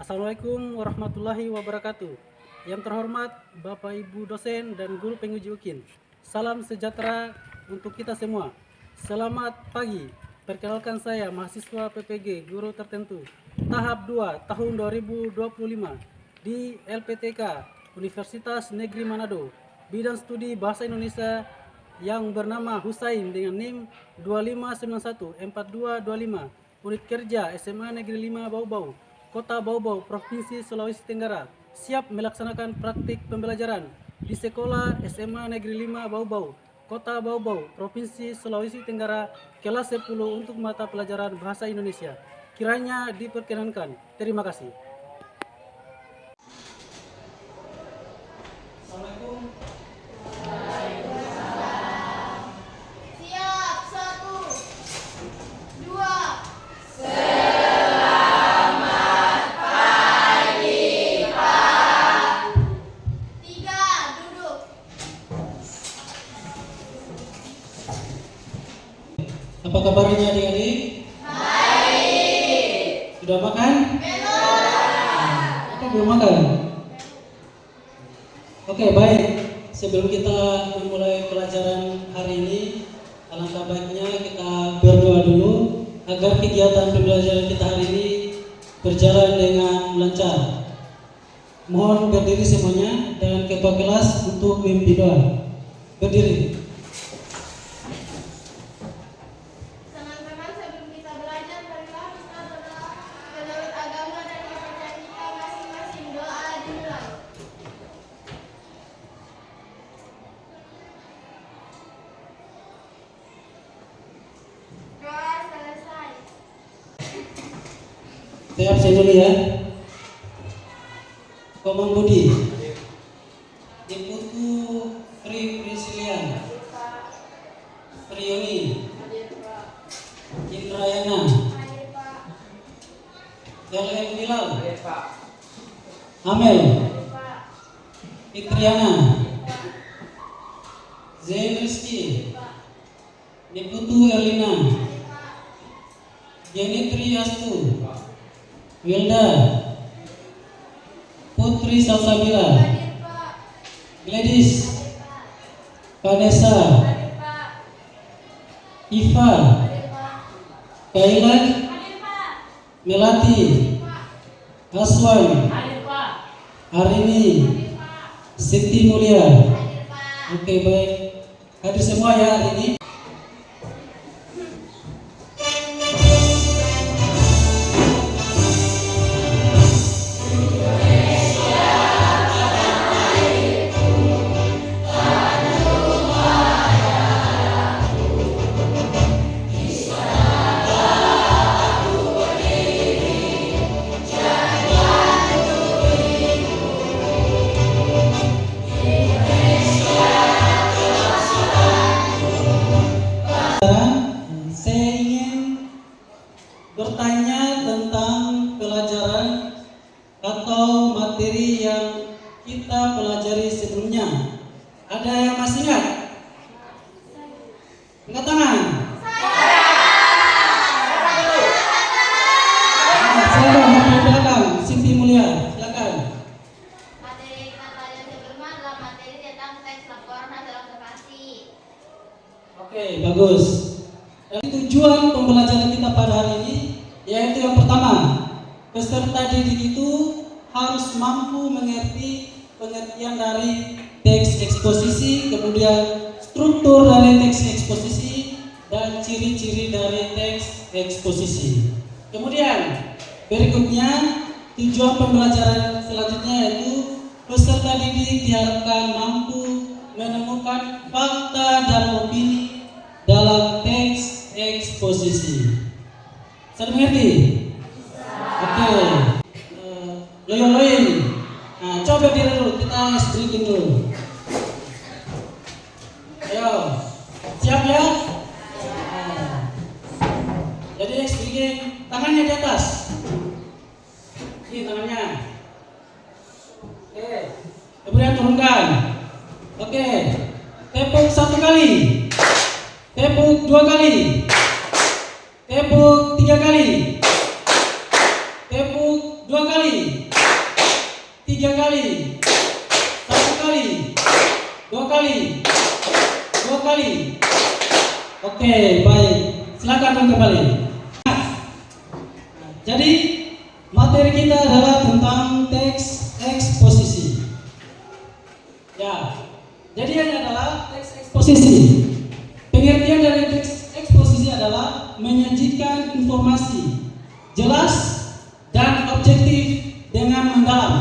Assalamualaikum warahmatullahi wabarakatuh. Yang terhormat Bapak Ibu dosen dan guru penguji UKIN. Salam sejahtera untuk kita semua. Selamat pagi. Perkenalkan saya mahasiswa PPG Guru Tertentu tahap 2 tahun 2025 di LPTK Universitas Negeri Manado. Bidang studi Bahasa Indonesia yang bernama Husain dengan NIM 25914225. Unit kerja SMA Negeri 5 Bau-Bau, Kota Bau-Bau, Provinsi Sulawesi Tenggara, siap melaksanakan praktik pembelajaran di Sekolah SMA Negeri 5 Bau-Bau, Kota Bau-Bau, Provinsi Sulawesi Tenggara, kelas 10 untuk mata pelajaran Bahasa Indonesia. Kiranya diperkenankan. Terima kasih. Assalamualaikum. Siap, 1, 2. Selamat pagi, Pak. 3, duduk. Apa kabarnya adik-adik? Baik. Sudah makan? Belum. Atau belum makan? Oke, baik. Sebelum kita memulai pelajaran hari ini, alangkah baiknya kita berdoa dulu agar kegiatan pembelajaran kita hari ini berjalan dengan lancar. Mohon berdiri semuanya dan ketua kelas untuk memimpin doa. Berdiri. Teman-teman, sebelum kita belajar, marilah kita berdoa menurut agama dan kepercayaan kita masing-masing. Doa dimulai. Doa selesai. Saya absen dulu ya. Komang Budi. Iputu Priscilian. Prioni. Indrayana. Hadir, Pak. LM Bilal. Pak. Amel. Hadir, Pak. Fitriana. Pak. Zain Rizky. Pak. Niputu Erlina. Hadir, Pak. Genitri Astu. Wilda. Putri Salsabila. Hadir, Pak. Gladys. Hadir, Pak. Vanessa. Hadir, Pak. Iva. Hadir, Pak. Kailan. Hadir, Pak. Melati. Aswan. Hadir, Pak. Arini. Hadir, Pak. Siti Mulia. Hadir, Pak. Oke, baik. Hadir semua ya hari ini. Saya ingin bertanya tentang pelajaran atau materi yang kita pelajari sebelumnya. Ada yang masih ingat? Angkat tangan. Silakan di belakang, Siti Mulia, silakan. Materi kita pelajari sebelumnya adalah materi tentang teks laporan hasil observasi. Oke, bagus. Dan tujuan pembelajaran kita pada hari ini yaitu yang pertama, peserta didik itu harus mampu mengerti pengertian dari teks eksposisi, kemudian struktur dari teks eksposisi dan ciri-ciri dari teks eksposisi. Kemudian berikutnya tujuan pembelajaran selanjutnya yaitu peserta didik diharapkan mampu menemukan fakta dan opini dalam teks eksposisi. Sudah mengerti? Oke. Loyo-loyo ini. Nah, coba diri dulu, kita breaking dulu. Ayo, siap ya? Nah, jadi breaking, tangannya di atas. Ini tangannya. Oke. Kemudian turunkan. Oke. Tepuk 1 kali. Tepuk 2 kali. Tepuk 3 kali. Tepuk 2 kali. kali, 3 kali, 1 kali, 2 kali, 2 kali. Oke, baik. Silakan kembali. Jadi materi kita adalah tentang teks eksposisi. Ya, jadi ini adalah teks eksposisi. Pengertian dari teks eksposisi adalah menyajikan informasi jelas dan objektif dengan mendalam,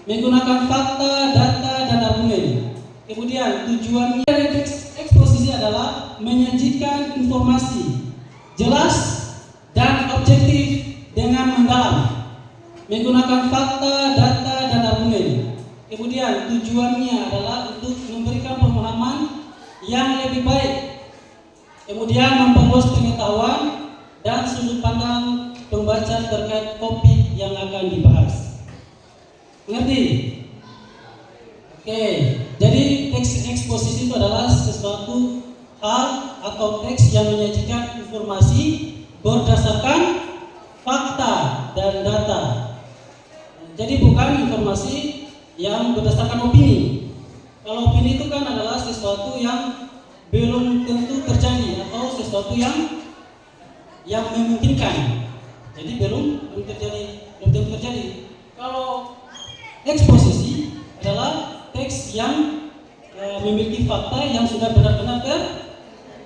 menggunakan fakta, data, dan argumen. Kemudian tujuannya dari teks eksposisi adalah menyajikan informasi jelas dan objektif dengan mendalam, menggunakan fakta, data, dan argumen. Kemudian tujuannya adalah untuk memberikan pemahaman yang lebih baik, kemudian memperluas pengetahuan dan sudut pandang pembaca terkait topik yang akan dibahas. Mengerti? Oke, jadi teks eksposisi itu adalah sesuatu hal atau teks yang menyajikan informasi berdasarkan fakta dan data. Jadi bukan informasi yang berdasarkan opini. Kalau opini itu kan adalah sesuatu yang belum tentu terjadi atau sesuatu yang memungkinkan. Jadi belum tentu terjadi. Kalau eksposisi adalah teks yang memiliki fakta yang sudah benar-benar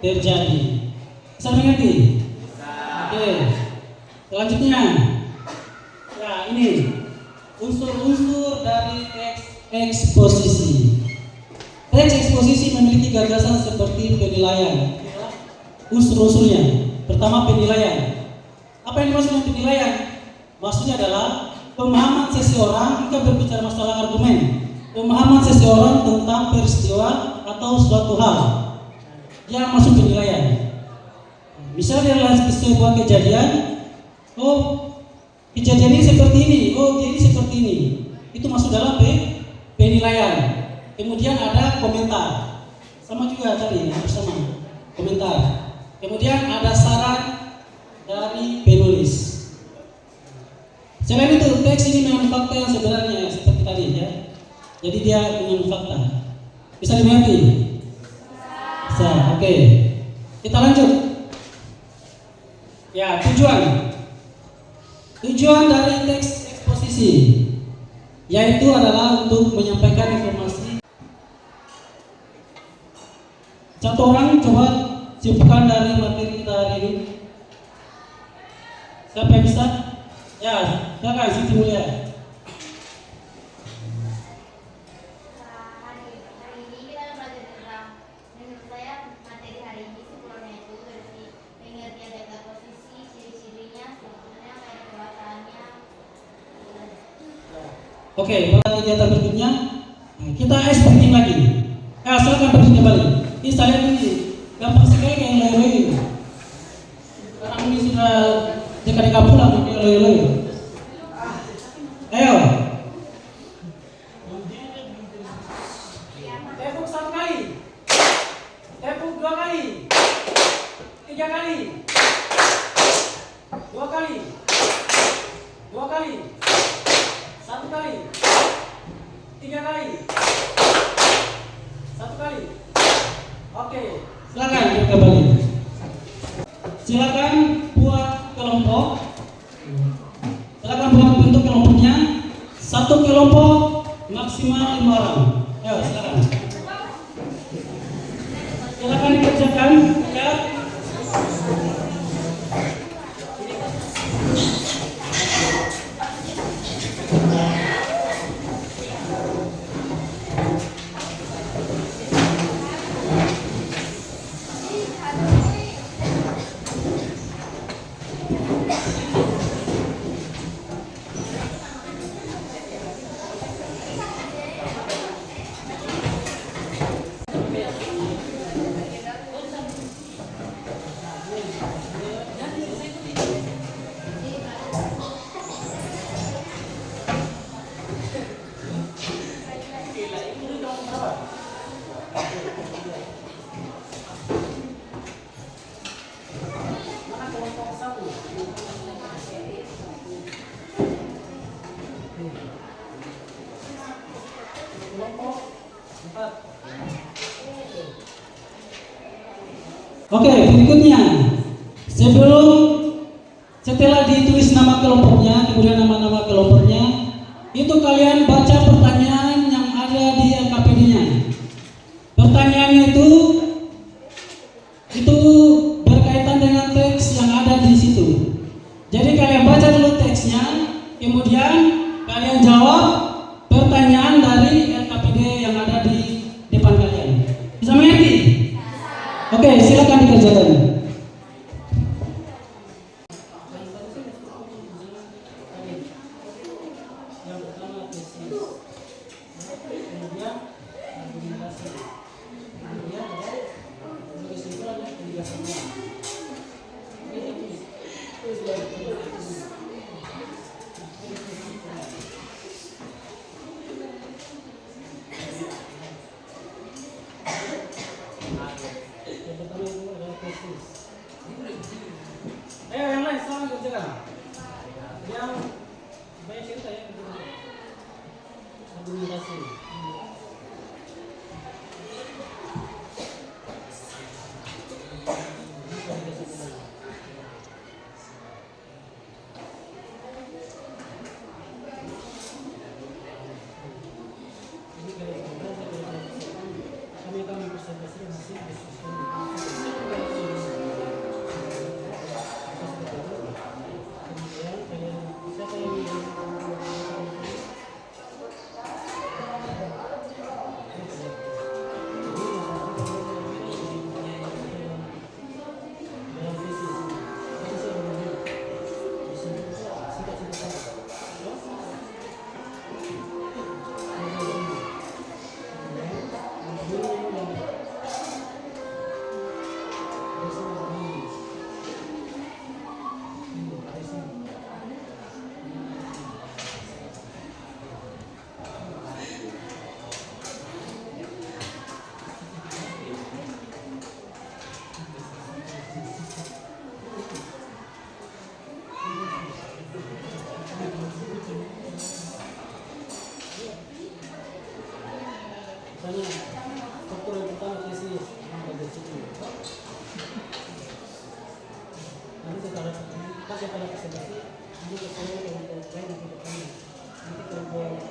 terjadi. Bisa mengerti? Oke. Selanjutnya, ya ini unsur-unsur dari teks eksposisi. Teks eksposisi memiliki gagasan seperti penilaian. Unsur-unsurnya, pertama penilaian. Apa yang dimaksud dengan penilaian? Maksudnya adalah pemahaman seseorang, kita berbicara masalah argumen. Pemahaman seseorang tentang peristiwa atau suatu hal. Dia masuk penilaian. Misalnya dalam sebuah kejadian, oh kejadian ini seperti ini, oh jadi seperti ini. Itu masuk dalam penilaian. Kemudian ada komentar, sama juga tadi bersama komentar. Kemudian ada saran dari penulis. Selain itu teks ini memang fakta yang sebenarnya seperti tadi ya. Jadi dia dengan fakta. Bisa dimengerti? Bisa. Oke. Kita lanjut. Ya, tujuan dari teks eksposisi yaitu adalah untuk menyampaikan informasi. Satu orang coba simpulkan dari materi kita hari ini. Siapa yang bisa? Ya, silakan Siti Mulia. Hari ini kita belajar tentang, menurut saya materi hari ini sebelumnya itu dari pengertian data posisi, ciri-cirinya, strukturnya, kayak kebawahannya. Oke, pada kegiatan berikutnya kita explaining lagi. Silakan berdiri kembali. Ini saya ini gampang sekali kayak loyo-loyo. Sekarang ini sudah dekat-dekat pulang kayak loyo-loyo. Ayo. Tepuk 1 kali. Tepuk 2 kali. 3 kali. 2 kali. 2 kali. 1 kali. 3 kali. 1 kali. Oke, silakan kembali. Silakan buat kelompok. Silakan buat bentuk kelompoknya. Satu kelompok maksimal 5 orang. Ayo, silakan. Silakan dikerjakan. Ya. Oke, berikutnya setelah ditulis nama kelompoknya, kemudian nama-nama kelompoknya, itu kalian baca pertanyaan yang ada di LKPD-nya. Pertanyaannya itu berkaitan dengan teks yang ada di situ. Jadi kalian baca dulu teksnya, kemudian kalian jawab pertanyaan dari LKPD yang ada di depan kalian. Bisa mengerti? Oke, silakan dikerjakan. Yang pertama tesis, kemudian argumentasi, kemudian ada kesimpulan dan penjelasannya. Yang pertama itu adalah tesis. Ayo yang lain sama kerjakan. Yang banyak cerita ya. Argumentasi. Kami akan mempresentasikan hasil diskusi. Kemudian kalian siapa yang misalnya struktur yang pertama tesis dari situ. Nanti setelah presentasi ini keseluruhan kelompok lain yang tidak kami. Nanti kelompok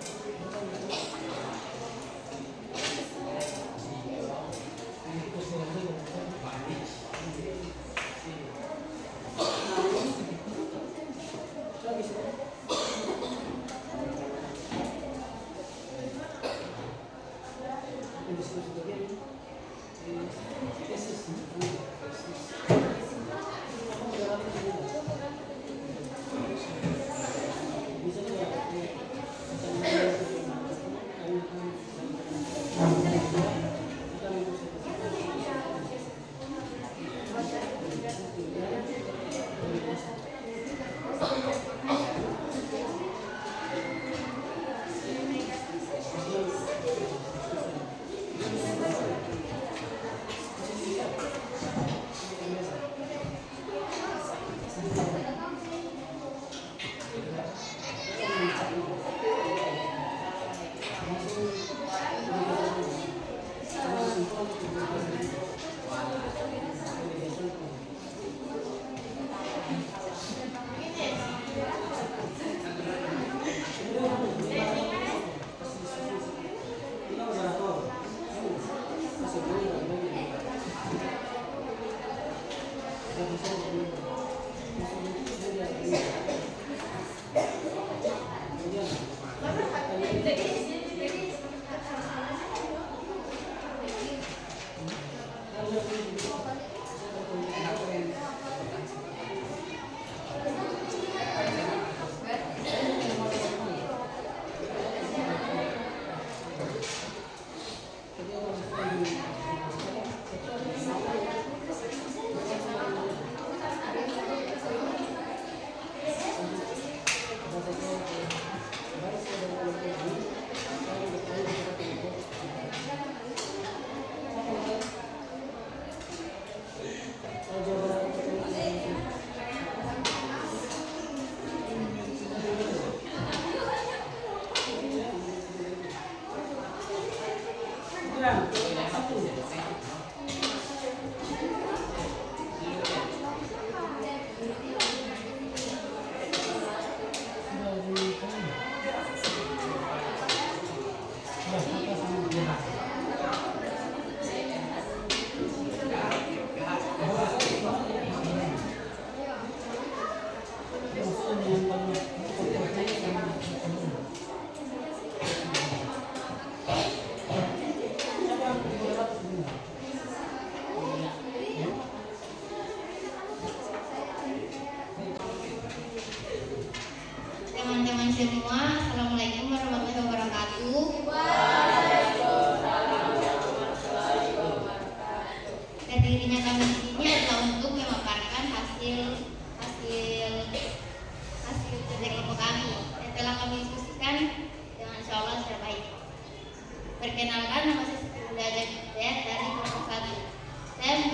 semua, Assalamualaikum warahmatullahi wabarakatuh. Berdirinya kami di sini adalah untuk memaparkan hasil kerja kelompok kami yang telah kami diskusikan dengan insya Allah secara baik. Perkenalkan, nama saya Siti Hidayah dari kelompok 1. Saya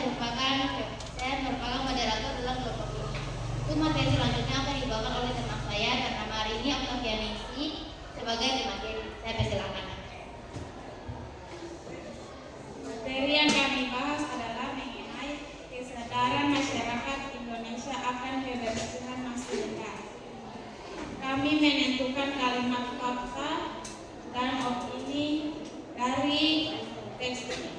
merupakan moderator dalam kelompok ini. Untuk materi selanjutnya akan dibawakan oleh teman saya dan nama hari ini Octavianisi sebagai materi. Saya persilakan. Materi yang kami bahas adalah mengenai kesadaran masyarakat Indonesia akan kebersihan masih rendah. Kami menentukan kalimat fakta dan opini dari teks ini.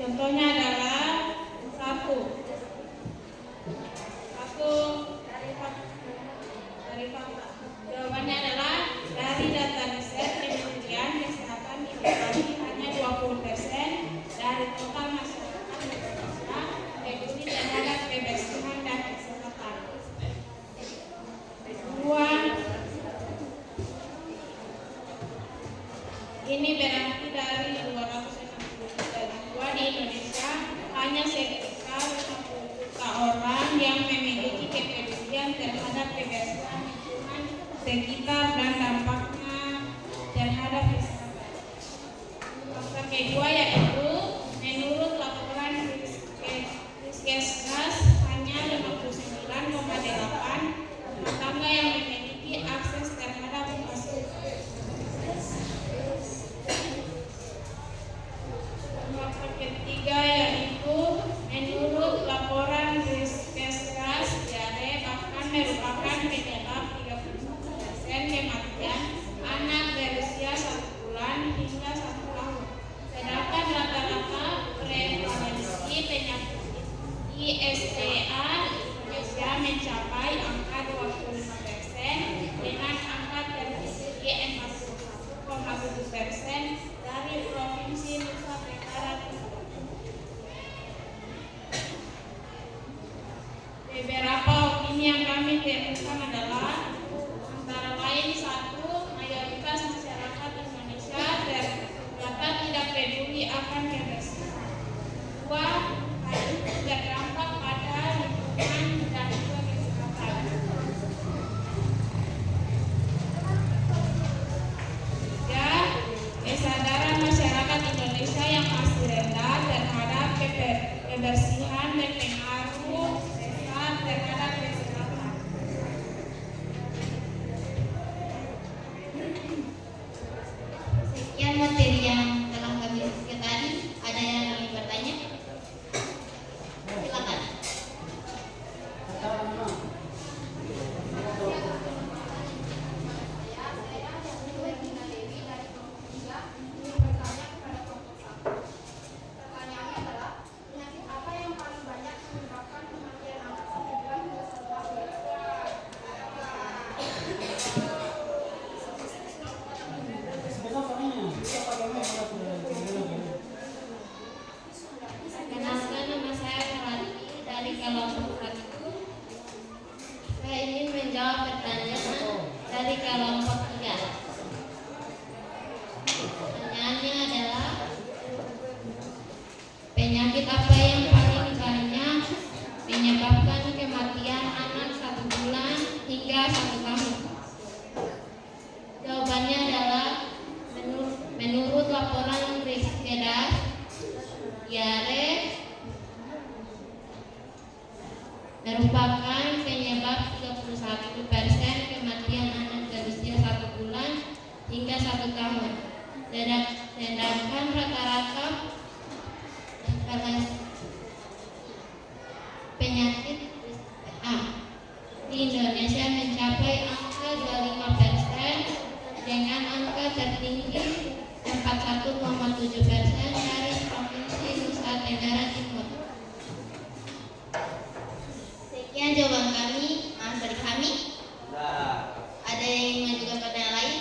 Contohnya adalah satu dari fakta. Jawabannya adalah dari data riset Kementerian Kesehatan diketahui hanya 20% dari total masyarakat Indonesia peduli terhadap kebersihan dan kesehatan. Kedua, ini berarti dari 263 di Indonesia hanya sekitar 50 juta orang yang memiliki kepedulian terhadap kebersihan lingkungan sekitar dan dampaknya terhadap kesehatan. Fakta kedua yaitu menurut laporan Riskesdas hanya 59,8 rumah tangga yang memiliki akses terhadap fasilitas. Fakta ketiga yaitu menurut laporan Riskesdas diare bahkan merupakan penyebab 31% kematian anak berusia 1 bulan hingga 1 tahun. Sedangkan rata-rata prevalensi penyakit ISTA Indonesia mencapai angka 25% dengan angka tertinggi 41,7% dari Provinsi Nusa Tenggara Timur. Beberapa opini yang kami temukan adalah antara lain: 1. Mayoritas masyarakat Indonesia ternyata tidak peduli akan kebersihan. 2. Hal itu berdampak pada lingkungan dan juga kesehatan. 3. Kesadaran masyarakat Indonesia yang masih rendah terhadap kebersihan berpengaruh besar terhadap kesehatan. Sekian materi yang telah kami diskusikan tadi. Ada yang ingin bertanya? Silakan. Pertama, Pertanyaannya adalah, penyakit apa yang paling banyak menyebabkan kematian anak 1 bulan hingga 1 tahun? sebesar soalnya kita pakai mereka sudah. Perkenalkan, nama saya Melati dari kelompok 1. Saya ingin menjawab pertanyaan dari kelompok 3. Pertanyaannya adalah, penyakit apa yang paling banyak menyebabkan kematian anak 1 bulan hingga 1 tahun? Jawabannya adalah menurut laporan Riskesdas diare merupakan penyebab 31% kematian anak berusia 1 bulan hingga 1 tahun. Sedangkan rata-rata penyakit di Indonesia mencapai angka 25% dengan angka tertinggi 41,7% dari Provinsi Nusa Tenggara Timur. Sekian jawaban kami, dari kami. Ada yang ingin mengajukan pertanyaan lain?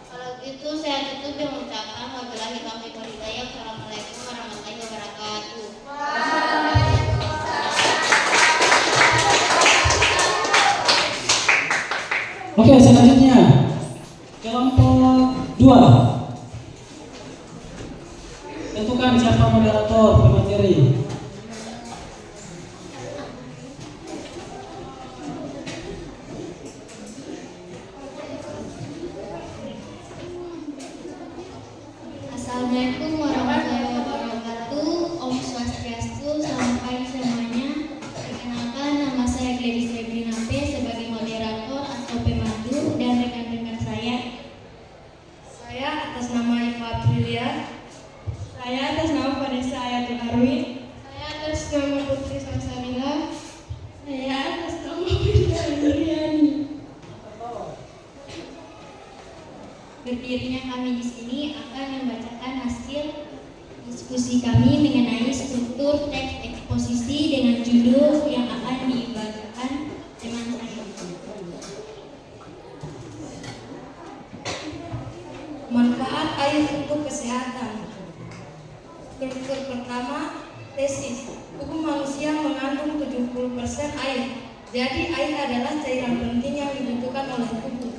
Kalau gitu saya tutup dengan mengucapkan wabillahi taufiq wal hidayah. Assalamualaikum warahmatullahi wabarakatuh. Oke, selanjutnya kelompok 2. Tentukan siapa moderator pemateri. Assalamualaikum warahmatullahi wabarakatuh. Om Swastiastu, selamat pagi semuanya. Perkenalkan, nama saya Gladys Febrina P sebagai moderator atau pemandu dan rekan-rekan saya. Saya atas nama Iva Aprilia. Saya atas nama Vanessa Ayatul Arwin. Saya atas nama Putri Salsabila. Saya atas nama Firda Indriani. Berdirinya kami di sini akan membacakan hasil diskusi kami mengenai struktur teks eksposisi dengan judul yang akan dibacakan teman saya. Manfaat air untuk kesehatan. Struktur pertama, tesis. Tubuh manusia mengandung 70% air. Jadi air adalah cairan penting yang dibutuhkan oleh tubuh.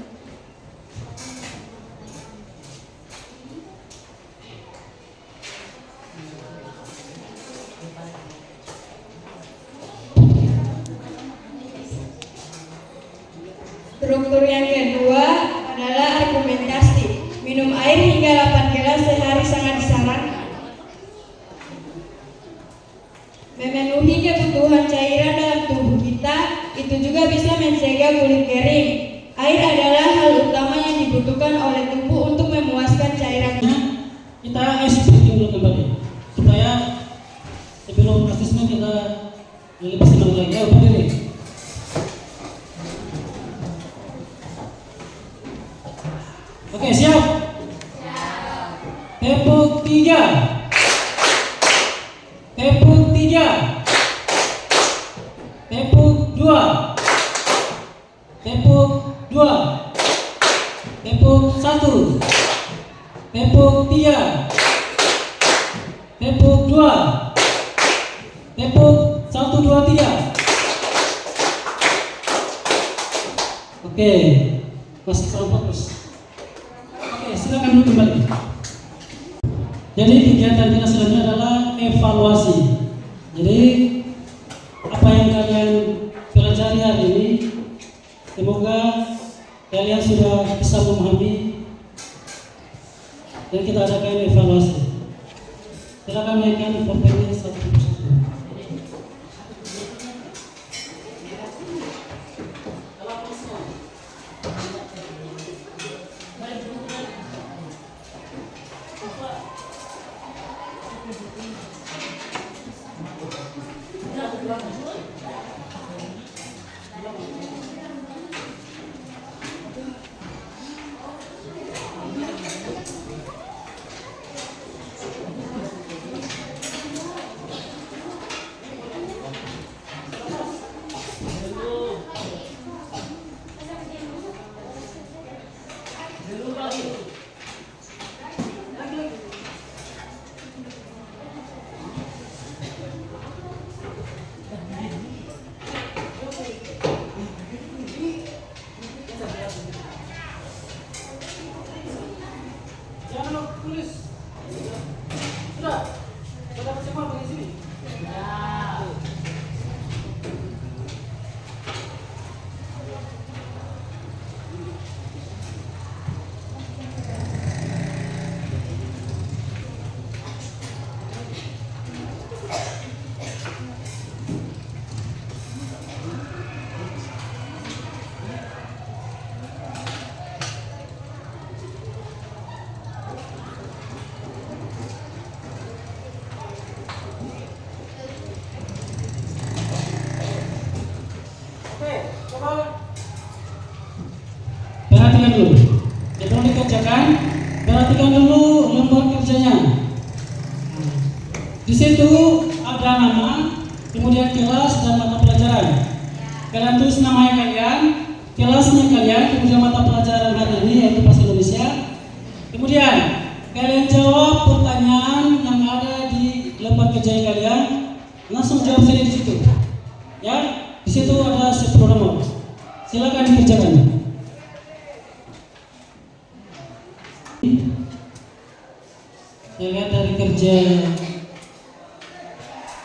Struktur yang kedua adalah argumentasi. Minum air hingga 8 gelas sehari sangat disarankan. Memenuhi kebutuhan cairan dalam tubuh kita, itu juga bisa mencegah kulit kering. Air adalah hal utama yang dibutuhkan oleh tubuh untuk memuaskan cairan. Kita speaking dulu kembali supaya sebelum asesmen kita lebih senang lagi. Ya, berdiri. Oke, siap? Tepuk 3. Tepuk 3. Tepuk 2. Tepuk 2. Tepuk 1. Tepuk 3. Tepuk 2. Tepuk 1, 2, 3. Oke, masih kurang fokus. Oke, silakan dulu kembali. Jadi kegiatan kita selanjutnya adalah evaluasi. Jadi apa yang kalian pelajari hari ini, semoga kalian sudah bisa memahami dan kita adakan evaluasi. Silakan naikkan PowerPoint satu persatu. Perhatikan dulu. Sebelum dikerjakan, perhatikan dulu lembar kerjanya. Di situ ada nama, kemudian kelas dan mata pelajaran. Kalian tulis namanya kalian, kelasnya kalian, kemudian mata pelajaran hari ini yaitu bahasa Indonesia. Kemudian kalian jawab pertanyaan yang ada di lembar kerja kalian. Langsung jawab saja di situ. Ya, di situ ada 10 nomor. Silakan dikerjakan. kerja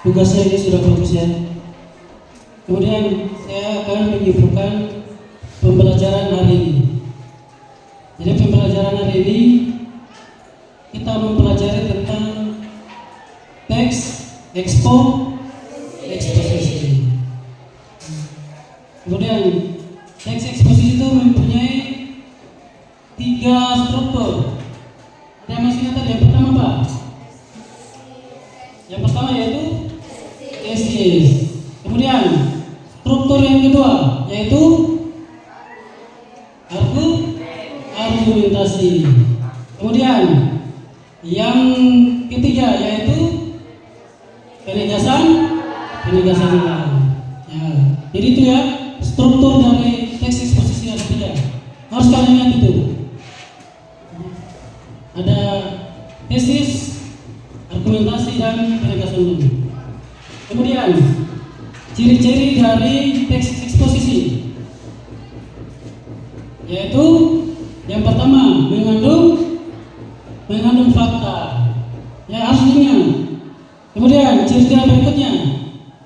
tugasnya ini sudah bagus ya. Kemudian saya akan menyuguhkan pembelajaran hari ini. Jadi pembelajaran hari ini kita mempelajari tentang teks eksposisi. Kemudian teks eksposisi itu mempunyai 3 struktur. Ada yang masih ingat yang pertama apa? Yang pertama yaitu tesis. Kemudian struktur yang kedua yaitu argumentasi. Kemudian yang ketiga yaitu penegasan nilai. Ya, jadi itu ya struktur dari teks eksposisi ada 3. Harus kalian ingat itu. Ada tesis, argumentasi dan penegasan nilai. Kemudian ciri-ciri dari teks eksposisi yaitu yang pertama mengandung fakta. Ya, harus diingat. Kemudian ciri-ciri berikutnya,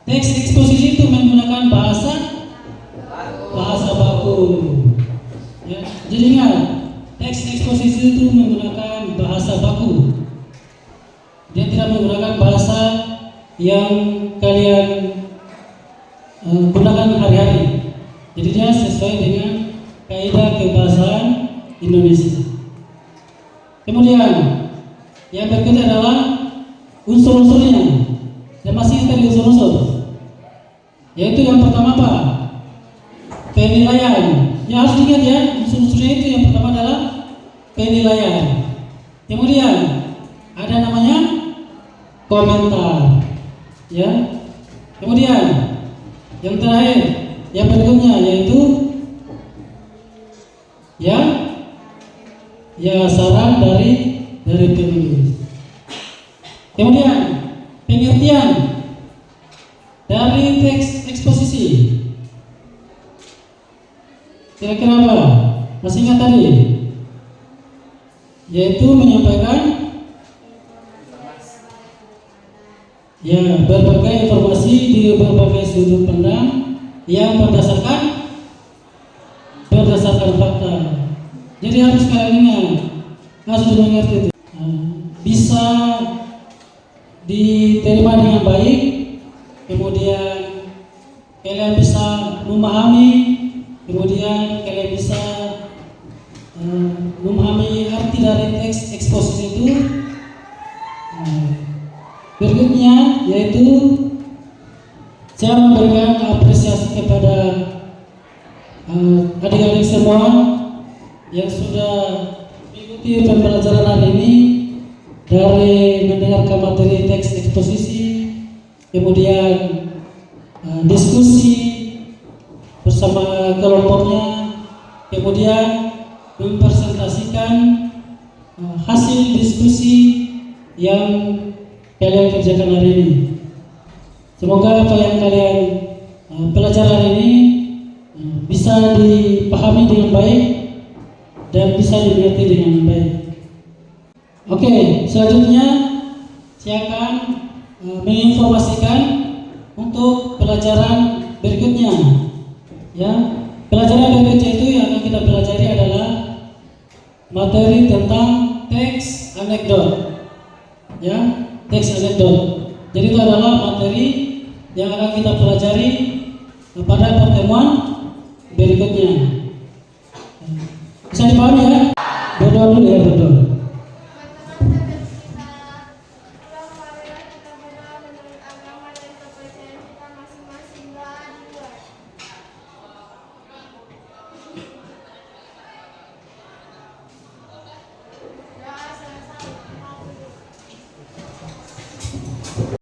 teks eksposisi itu menggunakan bahasa baku. Ya, jadi ingat, teks eksposisi itu menggunakan bahasa baku. Dia tidak menggunakan bahasa yang kalian gunakan hari-hari. Jadi dia sesuai dengan kaidah kebahasaan Indonesia. Kemudian yang berikutnya adalah unsur-unsurnya. Yang masih tadi unsur-unsur. Yaitu yang pertama apa? Penilaian. Ya harus diingat ya, unsur-unsurnya itu yang pertama adalah penilaian. Kemudian ada namanya komentar. Ya. Kemudian yang terakhir, yang berikutnya yaitu saran dari penulis. Kemudian pengertian dari teks eksposisi. Kira-kira apa? Masih ingat tadi? Yaitu menyampaikan berbagai informasi di berbagai sudut pandang yang berdasarkan fakta. Jadi harus kalian ingat, harus mengerti itu. Bisa diterima dengan baik, kemudian kalian bisa memahami, kemudian kalian bisa memahami arti dari teks eksposisi itu. Berikutnya yaitu saya memberikan apresiasi kepada adik-adik semua yang sudah mengikuti pembelajaran hari ini, dari mendengarkan materi teks eksposisi, kemudian diskusi bersama kelompoknya, kemudian mempresentasikan hasil diskusi yang kalian kerjakan hari ini. Semoga apa yang kalian pelajari hari ini bisa dipahami dengan baik dan bisa dimengerti dengan baik. Oke, selanjutnya saya akan menginformasikan untuk pelajaran berikutnya. Ya, pelajaran berikutnya itu yang akan kita pelajari adalah materi tentang teks anekdot. Ya, teks anekdot. Jadi itu adalah materi yang akan kita pelajari pada pertemuan berikutnya. Bisa dipahami ya? Berdoa dulu ya.